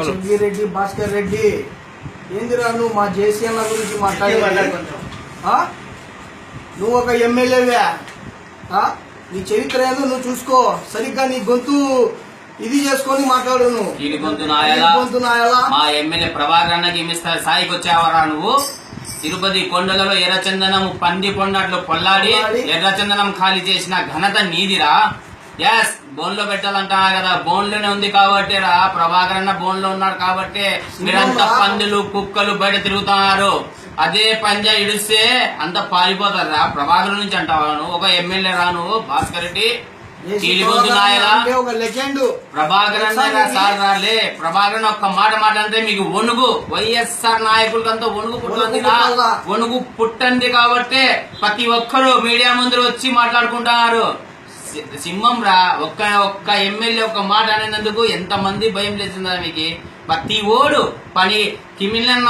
చెంగిరెడ్డి భాస్కర్ రెడ్డి ఏందిరా నువ్వు మా జేసీ అన్న గురించి మాట్లాడే? నువ్వు ఒక ఎమ్మెల్యేవే, నీ చరిత్ర ఏదో నువ్వు చూసుకో. సరిగ్గా నీ గొంతు ఇది చేసుకొని మాట్లాడు. నువ్వు గొంతు నాయాలా? మా ఎమ్మెల్యే ప్రభాకర్ అన్నకి మిస్టర్ స్థాయికి వచ్చావరా నువ్వు? తిరుపతి కొండలలో ఎర్రచందనం పంది పొన్నట్లు పొల్లాడి ఎర్రచందనం ఖాళీ చేసిన ఘనత నీదిరా. ఎస్, బోన్లో పెట్టాలంటున్నారు కదా, బోన్లోనే ఉంది కాబట్టి రా. ప్రభాకర్ అన్న బోన్లో ఉన్నాడు కాబట్టి మీరంతా పందులు కుక్కలు బయట తిరుగుతున్నారు. అదే పంజా ఇడిస్తే అంత పారిపోతారా. ప్రభాకర్ నుంచి అంటావా నువ్వు? ఒక ఎమ్మెల్యే రా నువ్వు భాస్కర్ రెడ్డి? ప్రభాకర్ సార్ రాలే. ప్రభాకర్ ఒక్క మాట మాట్లాడితే మీకు వణుగు, వైఎస్ఆర్ నాయకులకంతా వణుగు పుట్టింది. వణుగు పుట్టండి కాబట్టి ప్రతి ఒక్కరు మీడియా ముందు వచ్చి మాట్లాడుకుంటున్నారు. సింహం రా. ఒక్క ఎమ్మెల్యే ఒక్క మాట అనేందుకు ఎంత మంది భయం లేచిందా మీకు? ప్రతి ఓడు పని క్రిమినల్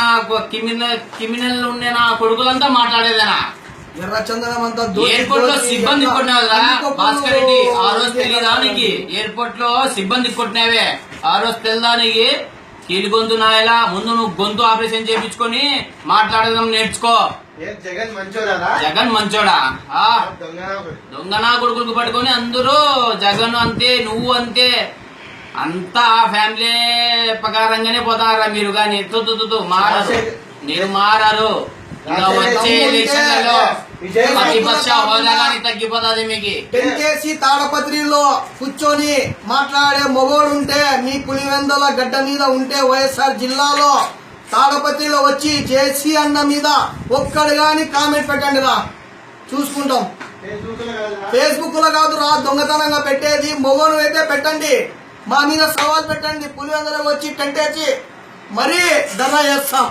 ఉండే నా కొడుకులంతా మాట్లాడేదేనా? ఎర్రచందనం అంతా ఎయిర్పోర్ట్ లో సిబ్బంది కొట్టినావురా భాస్కర్ రెడ్డి. ఆ రోజు తెలియదా నీకు? ఎయిర్పోర్ట్ లో సిబ్బంది కొట్టినావే, ఆ రోజు తెలియదా నీకు? కీలి గొంతు నాయలా, ముందు నువ్వు గొంతు ఆపరేషన్ చేయించుకొని మాట్లాడడం నేర్చుకో. జగన్ మంచోడా? దొంగనా కొడుకులకు పట్టుకొని అందరూ జగన్ అంతే, నువ్వు అంతే, అంతా ఫ్యామిలీ ప్రకారంగానే పోతారా మీరు. కానీ మారారు, మీరు మారారు. వచ్చే ఎలక్షన్లలో ప్రతిపక్ష హోదా కానీ తగ్గిపోతుంది మీకు. టెంకేసి తాడపత్రిలో కూర్చొని మాట్లాడే మొగోడు ఉంటే, మీ పులివెందుల గడ్డ మీద ఉంటే వైఎస్ఆర్ జిల్లాలో తాడపత్రిలో వచ్చి జేసీ అన్న మీద ఒక్కడు గాని కామెంట్ పెట్టండి రా, చూసుకుంటాం. ఫేస్బుక్ లో కాదు రా దొంగతనంగా పెట్టేది. మొగోడు అయితే పెట్టండి, మా మీద సవాల్ పెట్టండి. పులివెందులో వచ్చి టెంటేసి మరీ ధర్నా చేస్తాం.